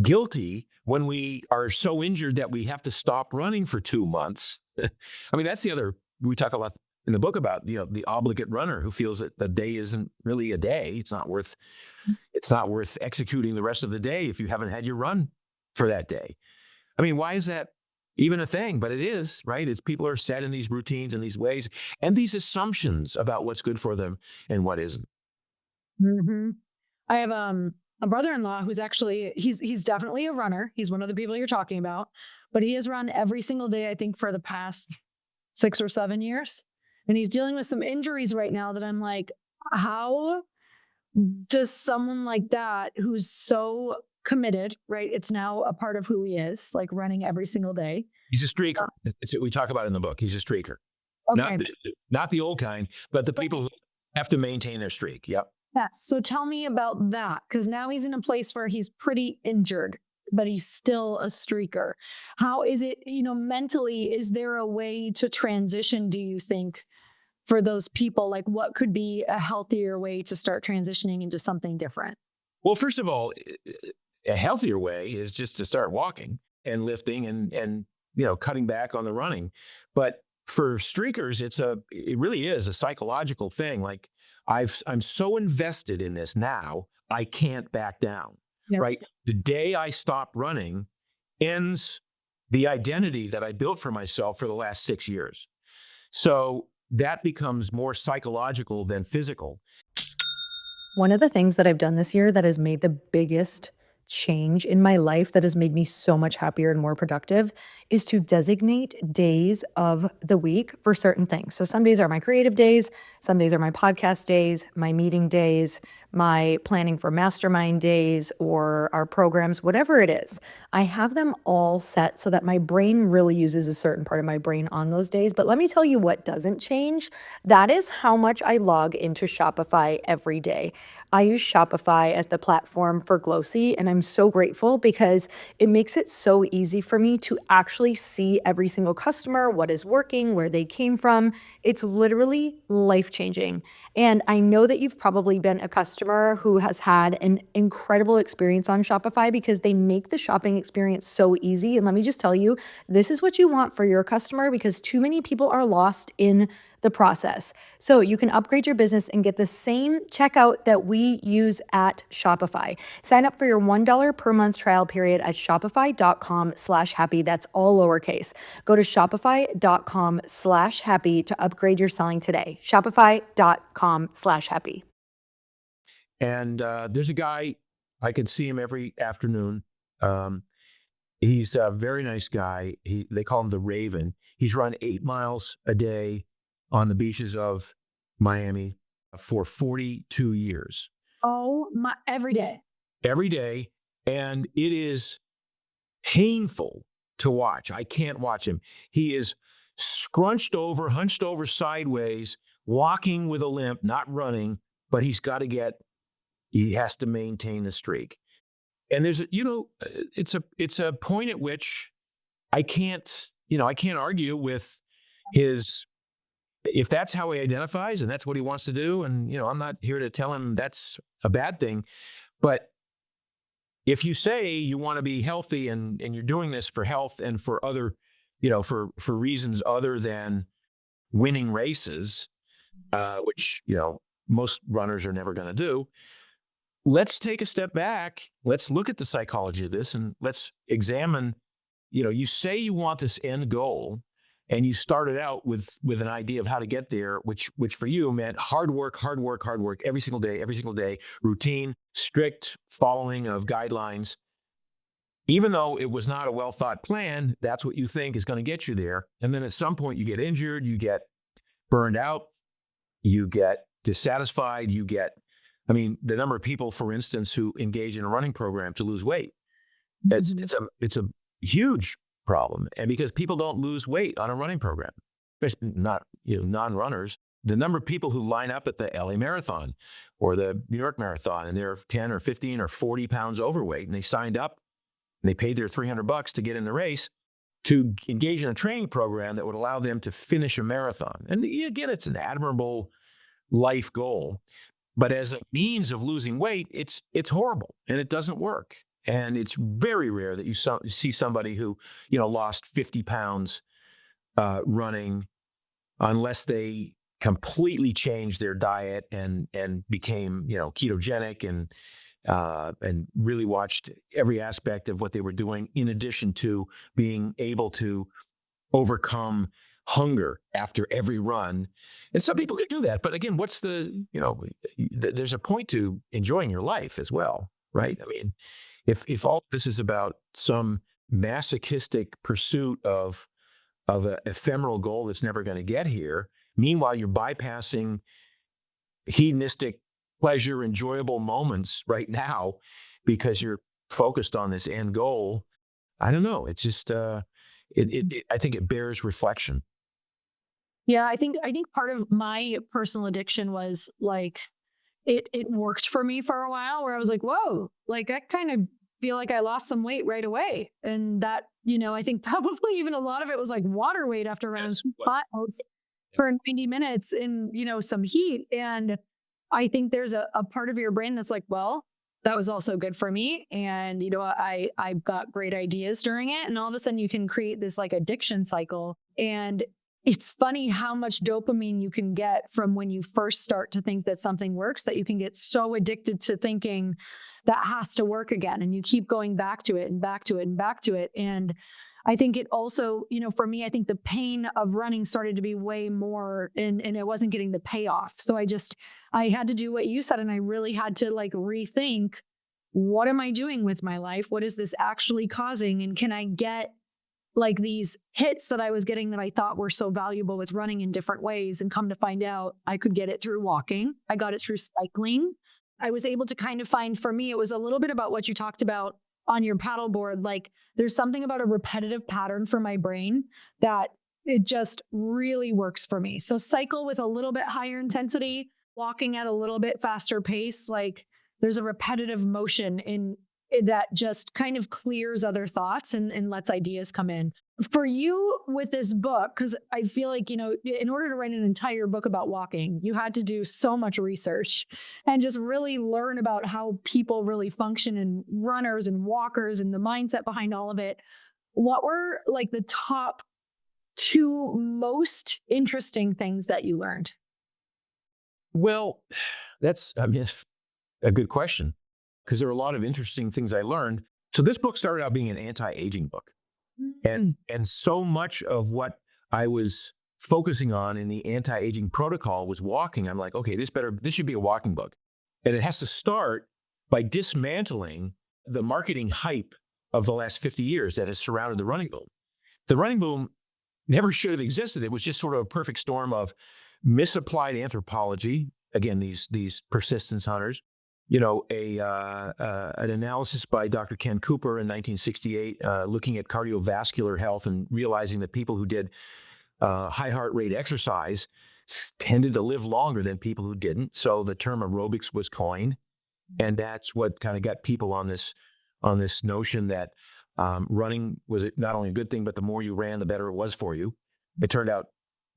S1: guilty when we are so injured that we have to stop running for 2 months. I mean, that's the other, we talk a lot in the book about, the obligate runner who feels that the day isn't really a day. It's not worth executing the rest of the day if you haven't had your run for that day. I mean, why is that even a thing? But it is, right? It's people are set in these routines and these ways and these assumptions about what's good for them and what isn't.
S2: Mm-hmm. I have a brother-in-law who's actually, he's definitely a runner. He's one of the people you're talking about, but he has run every single day, I think, for the past 6 or 7 years. And he's dealing with some injuries right now that I'm like, how does someone like that who's so committed, right? It's now a part of who he is, like running every single day.
S1: He's a streaker. It's what we talk about in the book. He's a streaker.
S2: Okay.
S1: Not the old kind, but the people who have to maintain their streak. Yep.
S2: Yes. So tell me about that, because now he's in a place where he's pretty injured, but he's still a streaker. How is it, mentally, is there a way to transition, do you think, for those people? Like, what could be a healthier way to start transitioning into something different?
S1: Well, first of all, a healthier way is just to start walking and lifting and cutting back on the running. But for streakers, it really is a psychological thing. Like I'm so invested in this now, I can't back down. Yep. Right? The day I stop running ends the identity that I built for myself for the last 6 years. So that becomes more psychological than physical.
S3: One of the things that I've done this year that has made the biggest change in my life, that has made me so much happier and more productive, is to designate days of the week for certain things. So some days are my creative days, some days are my podcast days, my meeting days, my planning for mastermind days, or our programs, whatever it is. I have them all set so that my brain really uses a certain part of my brain on those days. But let me tell you what doesn't change. That is how much I log into Shopify every day. I use Shopify as the platform for Glossy, and I'm so grateful because it makes it so easy for me to actually see every single customer, what is working, where they came from. It's literally life-changing. And I know that you've probably been a customer who has had an incredible experience on Shopify because they make the shopping experience so easy. And let me just tell you, this is what you want for your customer because too many people are lost in the process. So you can upgrade your business and get the same checkout that we use at Shopify. Sign up for your $1 per month trial period at shopify.com/happy. That's all lowercase. Go to shopify.com/happy to upgrade your selling today. Shopify.com/happy.
S1: And there's a guy, I could see him every afternoon. He's a very nice guy. They call him the Raven. He's run 8 miles a day on the beaches of Miami for 42 years.
S2: Oh my, every day.
S1: Every day. And it is painful to watch. I can't watch him. He is scrunched over, hunched over sideways, walking with a limp, not running, but he has to maintain the streak. And there's, it's a point at which I can't argue with his if that's how he identifies and that's what he wants to do, and I'm not here to tell him that's a bad thing, but if you say you want to be healthy and you're doing this for health and for other, for reasons other than winning races, which most runners are never going to do, let's take a step back. Let's look at the psychology of this and let's examine. You say you want this end goal, and you started out with an idea of how to get there, which for you meant hard work, every single day, routine, strict following of guidelines. Even though it was not a well thought plan, that's what you think is going to get you there. And then at some point you get injured, you get burned out, you get dissatisfied, the number of people, for instance, who engage in a running program to lose weight, it's a huge problem. And because people don't lose weight on a running program, especially not non-runners, the number of people who line up at the LA Marathon or the New York Marathon and they're 10 or 15 or 40 pounds overweight and they signed up and they paid their $300 to get in the race to engage in a training program that would allow them to finish a marathon. And again, it's an admirable life goal, but as a means of losing weight, it's horrible and it doesn't work. And it's very rare that you see somebody who, lost 50 pounds running, unless they completely changed their diet and became, ketogenic and really watched every aspect of what they were doing, in addition to being able to overcome hunger after every run. And some people can do that. But again, there's a point to enjoying your life as well, right? If all this is about some masochistic pursuit of an ephemeral goal that's never going to get here, meanwhile you're bypassing hedonistic pleasure, enjoyable moments right now because you're focused on this end goal, I don't know. It's just I think it bears reflection.
S2: Yeah, I think part of my personal addiction was like it worked for me for a while where I was like, whoa, like I kind of feel like I lost some weight right away. And that, I think probably even a lot of it was like water weight after around 2 miles for 90 minutes in, some heat. And I think there's a part of your brain that's like, well, that was also good for me. And, I've got great ideas during it. And all of a sudden you can create this like addiction cycle. And it's funny how much dopamine you can get from when you first start to think that something works, that you can get so addicted to thinking that has to work again. And you keep going back to it and back to it and back to it. And I think it also, for me, I think the pain of running started to be way more and I wasn't getting the payoff. So I had to do what you said. And I really had to like rethink, what am I doing with my life? What is this actually causing? And can I get like these hits that I was getting that I thought were so valuable with running in different ways, and come to find out I could get it through walking. I got it through cycling. I was able to kind of find, for me, it was a little bit about what you talked about on your paddleboard. Like there's something about a repetitive pattern for my brain that it just really works for me. So cycle with a little bit higher intensity, walking at a little bit faster pace. Like there's a repetitive motion in that just kind of clears other thoughts and lets ideas come in. For you with this book, because I feel like, in order to write an entire book about walking, you had to do so much research and just really learn about how people really function, and runners and walkers and the mindset behind all of it. What were like the top 2 most interesting things that you learned?
S1: Well, that's a good question, because there are a lot of interesting things I learned. So this book started out being an anti-aging book. And so much of what I was focusing on in the anti-aging protocol was walking. I'm like, okay, this should be a walking book. And it has to start by dismantling the marketing hype of the last 50 years that has surrounded the running boom. The running boom never should have existed. It was just sort of a perfect storm of misapplied anthropology. Again, these persistence hunters. An analysis by Dr. Ken Cooper in 1968, looking at cardiovascular health and realizing that people who did high heart rate exercise tended to live longer than people who didn't. So the term aerobics was coined, and that's what kind of got people on this notion that running was not only a good thing, but the more you ran, the better it was for you. It turned out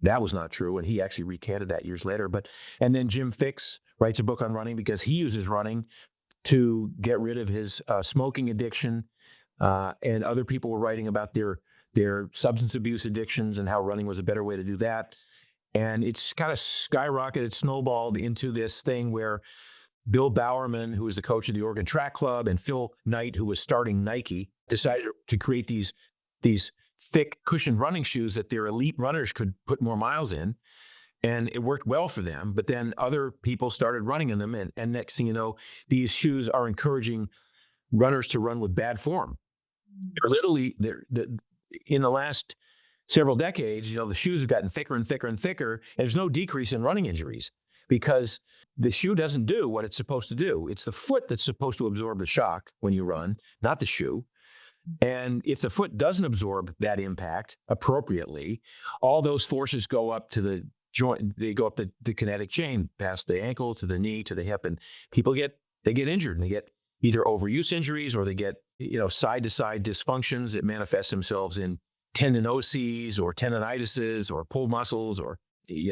S1: that was not true. And he actually recanted that years later. And then Jim Fixx writes a book on running because he uses running to get rid of his smoking addiction. And other people were writing about their substance abuse addictions and how running was a better way to do that. And it's kind of skyrocketed, snowballed into this thing where Bill Bowerman, who was the coach of the Oregon Track Club, and Phil Knight, who was starting Nike, decided to create these thick cushioned running shoes that their elite runners could put more miles in. And it worked well for them. But then other people started running in them. And next thing you know, these shoes are encouraging runners to run with bad form. They're literally, in the last several decades, the shoes have gotten thicker and thicker and thicker. And there's no decrease in running injuries because the shoe doesn't do what it's supposed to do. It's the foot that's supposed to absorb the shock when you run, not the shoe. And if the foot doesn't absorb that impact appropriately, all those forces go up to the joint. They go up the kinetic chain past the ankle to the knee to the hip, and people get injured. And they get either overuse injuries or they get side to side dysfunctions that manifest themselves in tendinoses or tendinitises or pulled muscles or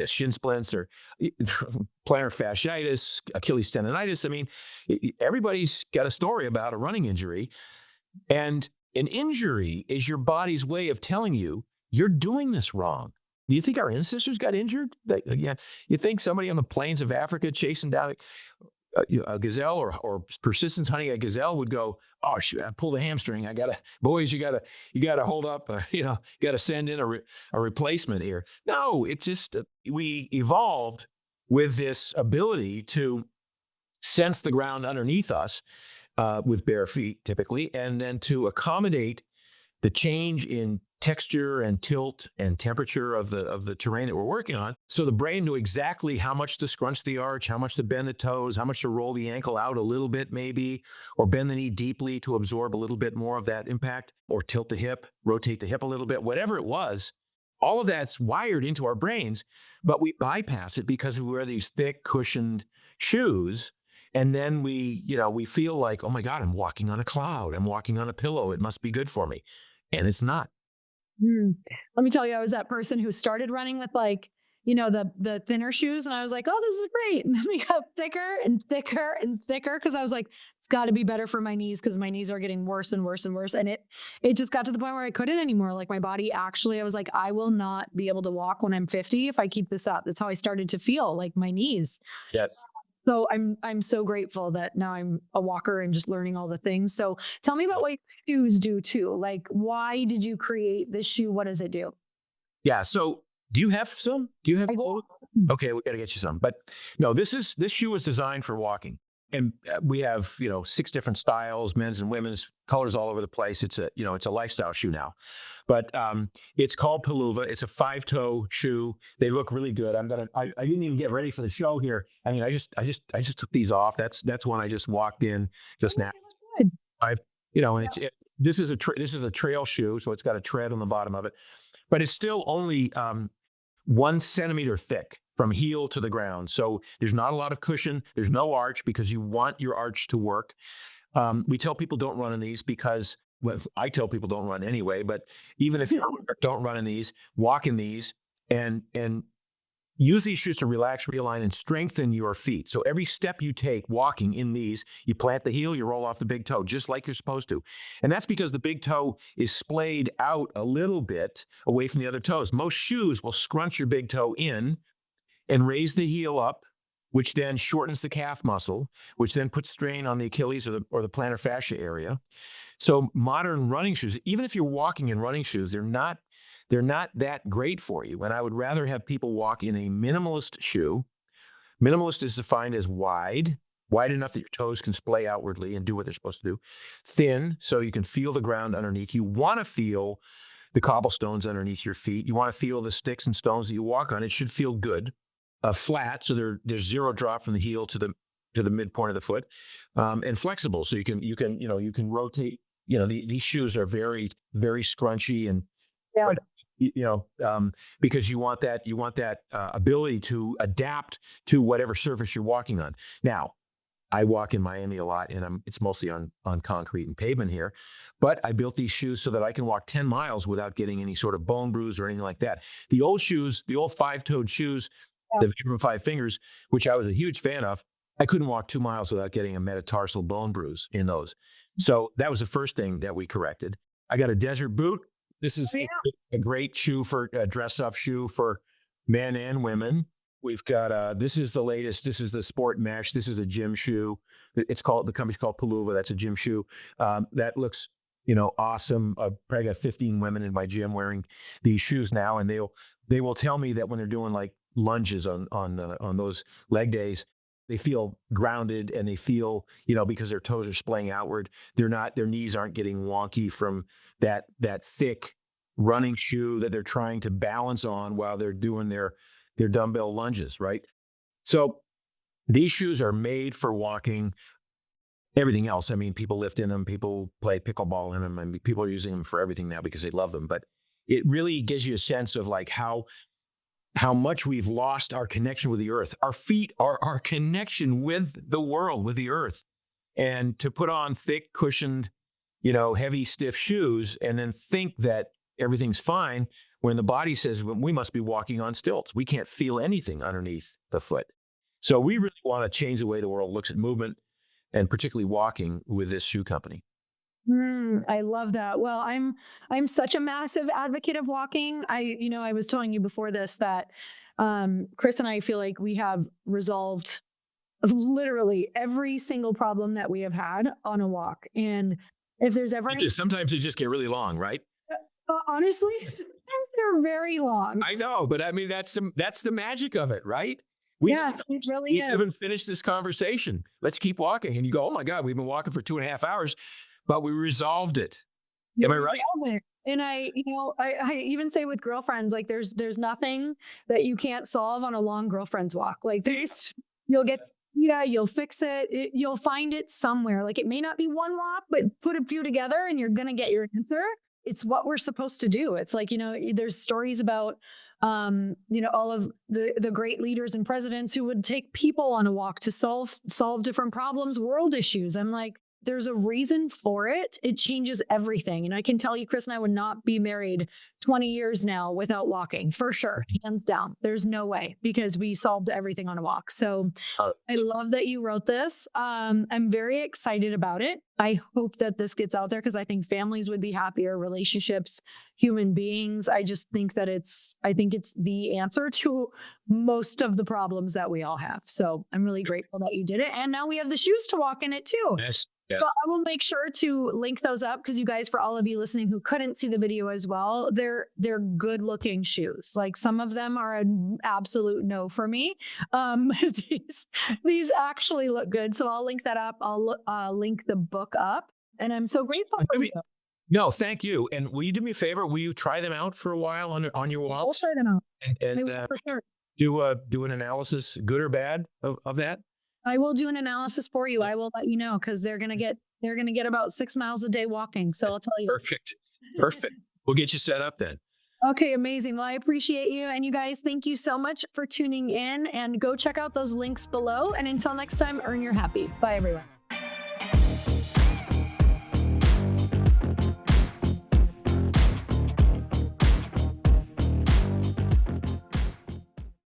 S1: shin splints or plantar fasciitis, Achilles tendonitis. I mean, everybody's got a story about a running injury. And an injury is your body's way of telling you you're doing this wrong. Do you think our ancestors got injured? Yeah. You think somebody on the plains of Africa chasing down a gazelle or persistence hunting a gazelle would go, oh shoot, I pulled a hamstring. You gotta hold up. Gotta send in a replacement here. No, it's just we evolved with this ability to sense the ground underneath us with bare feet, typically, and then to accommodate the change in texture and tilt and temperature of the terrain that we're working on. So the brain knew exactly how much to scrunch the arch, how much to bend the toes, how much to roll the ankle out a little bit maybe, or bend the knee deeply to absorb a little bit more of that impact, or tilt the hip, rotate the hip a little bit, whatever it was. All of that's wired into our brains, but we bypass it because we wear these thick cushioned shoes. And then we feel like, oh my God, I'm walking on a cloud. I'm walking on a pillow. It must be good for me. And it's not.
S2: Let me tell you, I was that person who started running with the thinner shoes. And I was like, oh, this is great. And then we got thicker and thicker and thicker because I was like, it's got to be better for my knees because my knees are getting worse and worse and worse. And it just got to the point where I couldn't anymore. Like my body actually, I was like, I will not be able to walk when I'm 50 if I keep this up. That's how I started to feel, like my knees.
S1: Yeah.
S2: So I'm so grateful that now I'm a walker and just learning all the things. So tell me about what shoes do too. Like, why did you create this shoe? What does it do?
S1: Yeah. So do you have some? Do you have? Okay, we got to get you some. But no, this shoe was designed for walking, and we have 6 different styles, men's and women's, colors all over the place. It's a lifestyle shoe now, but it's called Peluva. It's a 5-toe shoe. They look really good. I didn't even get ready for the show here. I mean, I just took these off. That's one I just walked in just now. This is a trail shoe, so it's got a tread on the bottom of it, but it's still only 1 centimeter thick from heel to the ground. So there's not a lot of cushion. There's no arch because you want your arch to work. We tell people don't run in these because, well, I tell people don't run anyway, but even if you don't run in these, walk in these and use these shoes to relax, realign, and strengthen your feet. So every step you take walking in these, you plant the heel, you roll off the big toe, just like you're supposed to. And that's because the big toe is splayed out a little bit away from the other toes. Most shoes will scrunch your big toe in and raise the heel up, which then shortens the calf muscle, which then puts strain on the Achilles or the plantar fascia area. So modern running shoes, even if you're walking in running shoes, they're not that great for you. And I would rather have people walk in a minimalist shoe. Minimalist is defined as wide enough that your toes can splay outwardly and do what they're supposed to do. Thin, so you can feel the ground underneath. You want to feel the cobblestones underneath your feet. You want to feel the sticks and stones that you walk on. It should feel good. Flat, so there's zero drop from the heel to the midpoint of the foot, and flexible, so you can rotate. These shoes are very, very scrunchy and because you want that ability to adapt to whatever surface you're walking on. Now, I walk in Miami a lot, and it's mostly on concrete and pavement here. But I built these shoes so that I can walk 10 miles without getting any sort of bone bruise or anything like that. The old shoes, the old five-toed shoes, the Vibram Five Fingers, which I was a huge fan of, I couldn't walk 2 miles without getting a metatarsal bone bruise in those. So that was the first thing that we corrected. I got a desert boot. This is a great shoe for a dress-up shoe for men and women. We've got this is the latest. This is the Sport Mesh. This is a gym shoe. The company's called Paluva. That's a gym shoe. That looks, awesome. I've probably got 15 women in my gym wearing these shoes now, and they will tell me that when they're doing like lunges on those leg days, they feel grounded, and they feel, because their toes are splaying outward, their knees aren't getting wonky from that thick running shoe that they're trying to balance on while they're doing their dumbbell lunges, right? So these shoes are made for walking. Everything else, I mean, people lift in them, people play pickleball in them, and people are using them for everything now because they love them. But it really gives you a sense of like how much we've lost our connection with the earth. Our feet are our connection with the world, with the earth. And to put on thick, cushioned, heavy, stiff shoes and then think that everything's fine when the body says, well, we must be walking on stilts. We can't feel anything underneath the foot. So we really want to change the way the world looks at movement, and particularly walking, with this shoe company.
S2: I love that. Well, I'm such a massive advocate of walking. I was telling you before this that Chris and I feel like we have resolved literally every single problem that we have had on a walk. And if there's ever
S1: Sometimes they just get really long, right?
S2: Honestly, they're very long.
S1: I know, but I mean, that's the magic of it, right?
S2: It really is.
S1: We haven't finished this conversation. Let's keep walking. And you go, oh my God, we've been walking for 2.5 hours, but we resolved it. Am I right?
S2: And I even say with girlfriends, like there's nothing that you can't solve on a long girlfriend's walk. Like you'll fix it. You'll find it somewhere. Like it may not be one walk, but put a few together and you're going to get your answer. It's what we're supposed to do. It's like, there's stories about, all of the great leaders and presidents who would take people on a walk to solve different problems, world issues. I'm like, there's a reason for it. It changes everything. And I can tell you, Chris and I would not be married 20 years now without walking, for sure. Hands down. There's no way, because we solved everything on a walk. So I love that you wrote this. I'm very excited about it. I hope that this gets out there because I think families would be happier, relationships, human beings. I just think that it's the answer to most of the problems that we all have. So I'm really grateful that you did it. And now we have the shoes to walk in it too.
S1: Yes. Yeah.
S2: So I will make sure to link those up because you guys, for all of you listening who couldn't see the video as well, they're good looking shoes. Like some of them are an absolute no for me. These actually look good. So I'll link that up. I'll link the book up, and I'm so grateful for you.
S1: No, thank you. And will you do me a favor? Will you try them out for a while on your wall?
S2: I'll try them out.
S1: And
S2: for sure.
S1: Do an analysis, good or bad, of that?
S2: I will do an analysis for you. I will let you know because they're gonna get about 6 miles a day walking. So I'll tell you.
S1: Perfect. We'll get you set up then.
S2: Okay, amazing. Well, I appreciate you. And you guys, thank you so much for tuning in, and go check out those links below. And until next time, earn your happy. Bye, everyone.